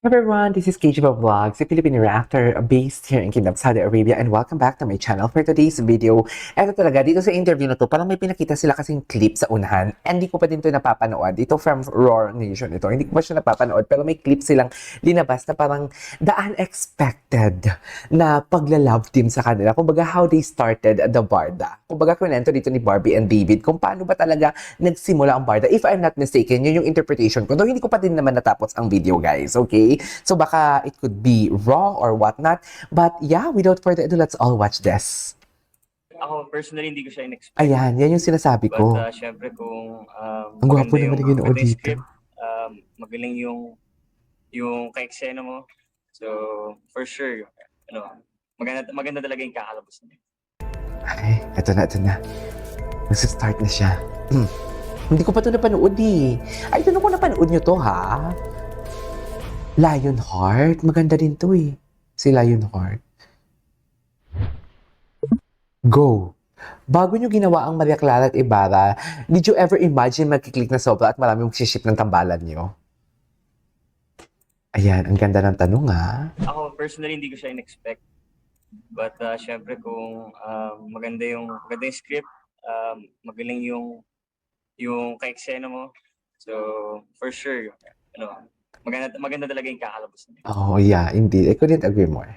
Everyone, this is KG Vlogs, a Filipino actor based here in Kingdom, Saudi Arabia, and welcome back to my channel. For today's video, eto talaga, dito sa interview na to, parang may pinakita sila kasing clip sa unahan. And hindi ko pa din to napapanood. Ito from Roar Nation ito. Hindi ko pa siya napapanood, pero may clip silang linabas na parang the unexpected na pagla-love team sa kanila. Kumbaga, how they started the Barda. Kumbaga, kunento dito ni Barbie and David kung paano ba talaga nagsimula ang Barda. If I'm not mistaken, yun yung interpretation ko. Though hindi ko pa din naman natapos ang video, guys. Okay? So baka it could be wrong or whatnot. But yeah, without further ado, let's all watch this. Ako, personally, hindi ko siya in-expect. Ayan, yan yung sinasabi ko. But syempre kung Ang gwapo naman yung ginoon dito. script, magaling yung ka-eksena mo. So, for sure, maganda talaga yung kakalabas niya. Ay, eto na. Nagsa-start na siya. Hindi ko pa ito napanood eh. Ay, ito na ko napanood nyo to ha. Lionheart. Maganda din to eh. Si Lionheart. Go. Bago nyo ginawa ang Maria Clara at Ibarra, did you ever imagine magkiklik na sobra at marami magsiship ng tambalan nyo? Ayan, ang ganda ng tanong ha. Ako, personally, hindi ko siya in-expect. But syempre kung maganda yung script, magaling yung ka-eksena mo. So, for sure, maganda talaga yung kakalabas niya. Oh, yeah, indeed. I couldn't agree more.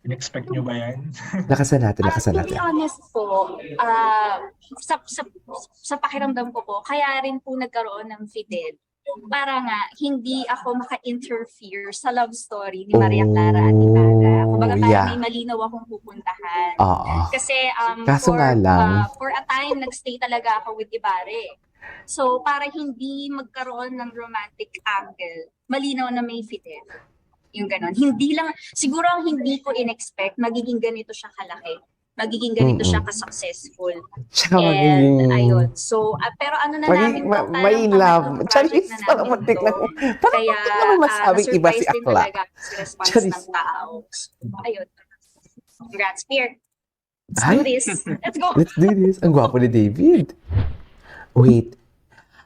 In-expect nyo ba yan? Lakasan natin. To be honest po, sa pakiramdam ko po, kaya rin po nagkaroon ng Fidel. Para nga, hindi ako maka-interfere sa love story ni Maria Clara at Ibarra. Kumbaga parang may malinaw akong pupuntahan. Kasi Kaso nga lang, for a time, nagstay talaga ako with Ibarra. So, para hindi magkaroon ng romantic angle, malinaw na may Fidel. Yung ganon. Hindi lang, siguro ang hindi ko in-expect, magiging ganito siya kalaki. Magiging ganito siya ka-successful. And ayun. So, pero ano na namin to, may love. Charis, parang muntik na. Kaya, masabing iba si Akla. Si response ng tao. Ayun. Congrats, Pierre. Let's do this. Let's go. Let's do this. Ang gwapo ni David. Wait.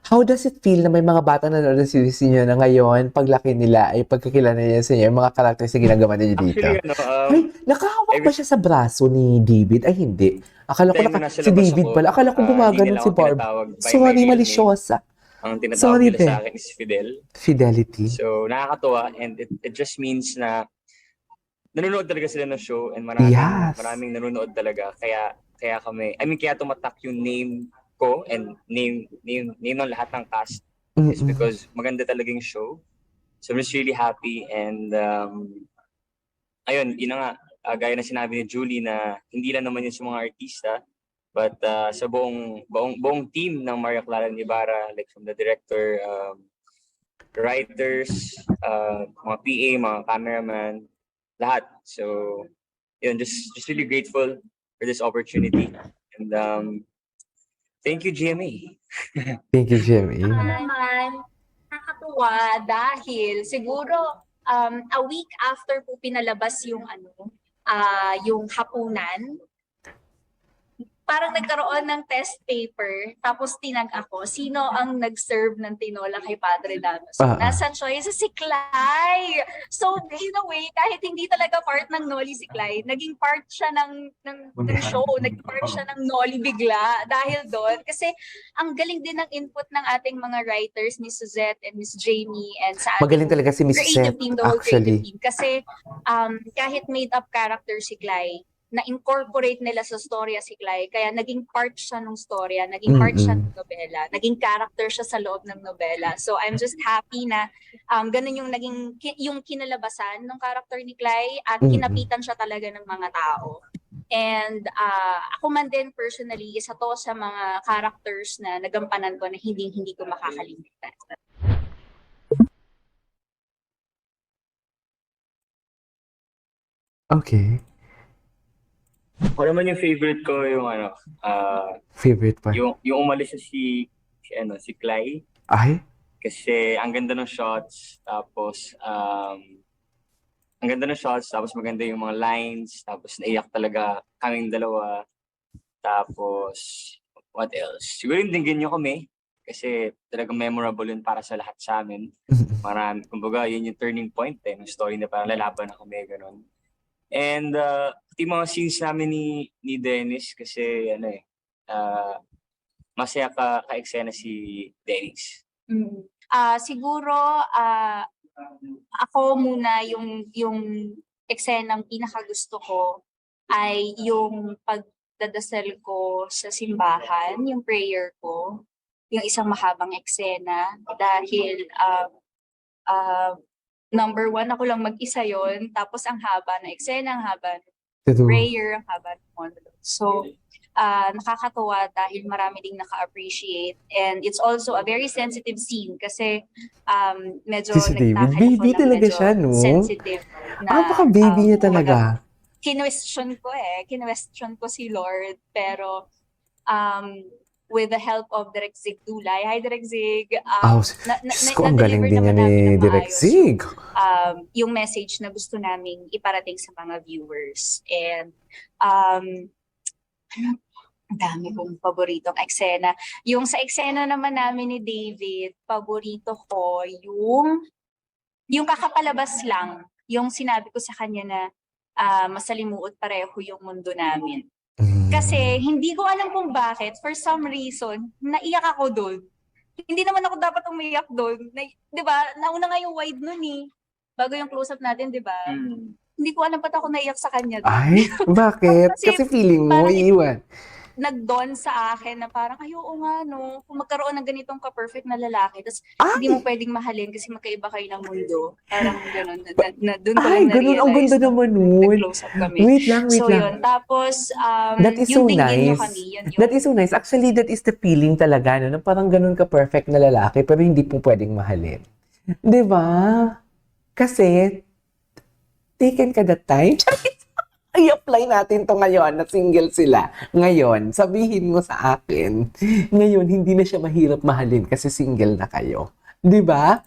How does it feel na may mga bata na nanonood ng series niyo na ngayon, paglaki nila, ay pagkakilala niya sa inyo, yung mga characters na ginagawa niyo dito? Actually, Ay, nakahawak ba siya sa braso ni David? Ay, hindi. Akala ko si David pala. Akala ko gumaganon si Barb. Sorry, malisyosa. Ang tinatawag nila sa akin is Fidel. Fidelity. So, nakakatuwa and it just means na nanonood talaga sila ng show and maraming nanonood talaga. Kaya kami, kaya tumatak yung name ko and name ng lahat ng cast is because maganda talaga yung show. So I'm just really happy and ayun, yun na nga, gaya na sinabi ni Julie na hindi lang naman yun sa mga artista but sa buong team ng Maria Clara and Ibarra, like from the director, writers, mga PA, mga cameraman, lahat. So yun, just really grateful for this opportunity and thank you, GMA. Thank you, Jimmy. Naman, nakakatuwa dahil siguro a week after po pinalabas yung yung hapunan, parang nagkaroon ng test paper, tapos tinag ako, sino ang nag-serve ng tinola kay Padre Dano? So, nasa choice si Clay. So, in a way, kahit hindi talaga part ng Noli si Clay, naging part siya ng show, naging part siya ng Noli bigla dahil doon. Kasi, ang galing din ng input ng ating mga writers, ni Suzette and Miss Jamie, and sa ating magaling talaga si Miss Suzette, actually. team. Kasi, kahit made-up character si Clay, na-incorporate nila sa storya si Clay, kaya naging part siya ng storya, naging part siya ng nobela, naging character siya sa loob ng nobela. So I'm just happy na ganun yung naging yung kinalabasan ng character ni Clay at kinapitan siya talaga ng mga tao. And ako man din personally, isa to sa mga characters na nagampanan ko na hindi ko makakalimutan. Okay. Ako naman yung favorite ko yung favorite pa. Yung umalis na si Clay. Ay? Kasi ang ganda ng shots, tapos maganda yung mga lines, tapos naiyak talaga kaming dalawa. Tapos what else? Siguro yung dinggin nyo kami kasi talagang memorable yun para sa lahat sa amin. Marami, kumbaga, yun yung turning point ng story na parang lalaban na kami, ganun. And yung mga scenes namin ni Dennis kasi masaya ka-eksena si Dennis. Siguro ako muna yung eksenang pinakagusto ko ay yung pagdadasal ko sa simbahan, yung prayer ko, yung isang mahabang eksena dahil number one, ako lang mag-isa yon, tapos ang haba na eksena, ang haba ng prayer, ang haba ng monologue. So, nakakatuwa dahil marami ding naka-appreciate, and it's also a very sensitive scene kasi medyo Si David, nagtakal ako baby ng talaga medyo siya, no? sensitive na Baka-baby niya talaga. Kinwestiyon ko si Lord, pero with the help of Direk Zig Dulay. Hi, Direk Zig. Diyos ko, ang galing din niya ni Direk Zig. Yung message na gusto naming iparating sa mga viewers. And ang dami kong paboritong eksena. Yung sa eksena naman namin ni David, paborito ko yung kakapalabas lang, yung sinabi ko sa kanya na masalimuot pareho yung mundo namin. Kasi hindi ko alam kung bakit, for some reason, naiyak ako doon. Hindi naman ako dapat umiyak doon. Di ba? Nauna nga yung wide nun bago yung close-up natin, di ba? Hindi ko alam ba't ako naiyak sa kanya doon. Ay, bakit? Kasi feeling mo, iiwan. Nag-dawn sa akin na parang, ay oo nga no, kung magkaroon ng ganitong ka-perfect na lalaki, tapos hindi mo pwedeng mahalin kasi magkaiba kayo ng mundo. Parang gano'n. Doon ko lang ganun, ang ganda naman nun. Nag-close up kami. Wait lang. So yun, tapos That is so yung dinggin nyo nice. kami, yun. That is so nice. Actually, that is the feeling talaga, no? Na parang ganun ka-perfect na lalaki, pero hindi po pwedeng mahalin. Di ba? Kasi, taken ka that time. I-apply natin to ngayon na single sila. Ngayon, sabihin mo sa akin, ngayon, hindi na siya mahirap mahalin kasi single na kayo. Di ba?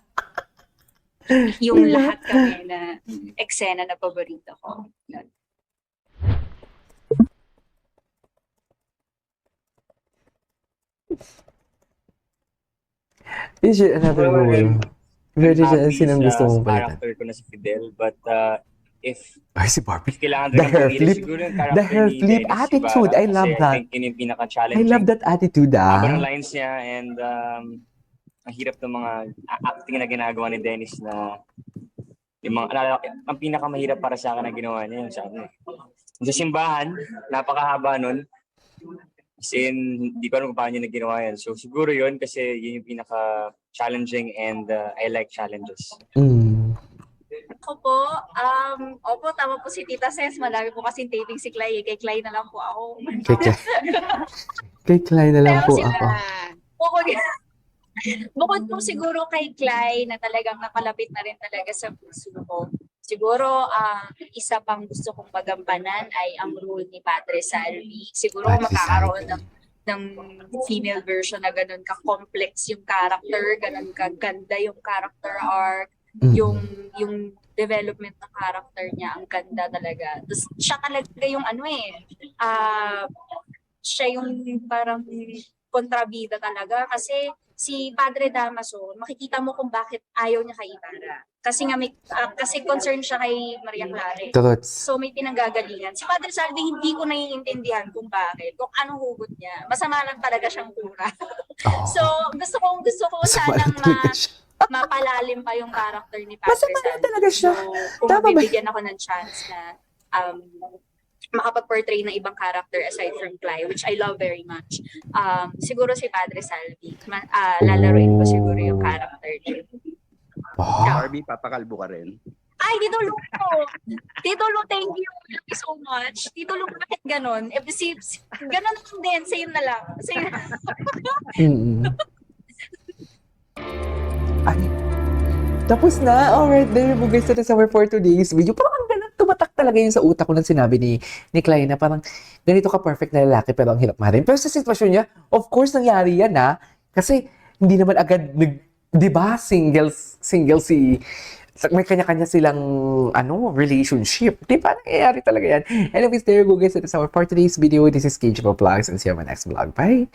Yung lahat kami na eksena na paborito ko. Yun. Is it another role? Where did you sinong gusto mong palitan? Character ko na si Fidel, but if Ay, si Barbie. kailangan The rin hair pumili, flip. siguro yung The character hair ni flip Dennis attitude. Ibarra, I love kasi that. I think yun yung I pinaka-challenging. love that attitude, Haba ng ah. lines niya, and ang hirap ng mga acting na ginagawa ni Dennis na yung mga, ang pinakamahirap para sa akin na ginawa niya yung sa ano sa simbahan, napakahaba nun. As in, hindi ko alam kung paano niya na ginawa yan. So siguro yun kasi yun yung pinaka-challenging, and I like challenges. Ako po, opo, tama po si Tita Ses. Madami po kasing taping si Clay. Kay Clay na lang po ako. Kay Clay na lang Pero po sila- ako. Bukod po siguro kay Clay na talagang nakalapit na rin talaga sa puso ko. Siguro, isa pang gusto kong magampanan ay ang role ni Padre Salvi. Siguro Padre makakaroon Salvi. ng female version na ganun ka-complex yung character, ganun ka-ganda yung character arc, yung development ng character niya, ang ganda talaga. Tapos siya talaga yung siya yung parang kontrabida talaga kasi si Padre Damaso, makikita mo kung bakit ayaw niya kay Ibarra. Kasi nga kasi concerned siya kay Maria Clara. Trots. So may pinanggagalingan. Si Padre Salvi, hindi ko naiintindihan kung bakit, kung anong hugot niya. Masama lang talaga siyang kura. So gusto ko sanang mapalalim pa yung character ni Padre Masama Salvi. lang talaga siya. So kung Tama ba? mabibigyan ako ng chance na makapag-portray ng ibang character aside from Clay, which I love very much. Siguro si Padre Salvi. Lalaroin ko siguro yung character niya. Barbie, papakalbo ka rin. Ay, Tito Lu! Tito Lu, thank you. Thank you so much. Tito Lu, bakit ganon? Ganon din, sa'yo na lang. Sa'yo na. Ay, tapos na. Alright, there you go guys. That is our for today's video. Parang ang ganun, tumatak talaga yun sa utak ko nang sinabi ni Clay na parang ganito ka perfect na lalaki pero ang hirap mahalin. Pero sa sitwasyon niya, of course, nangyari yan kasi hindi naman agad di ba, single may kanya-kanya silang relationship. Di ba? Nangyayari talaga yan. Anyways, there you go guys. That is our for today's video. This is Cage Vlogs and see you on my next vlog. Bye!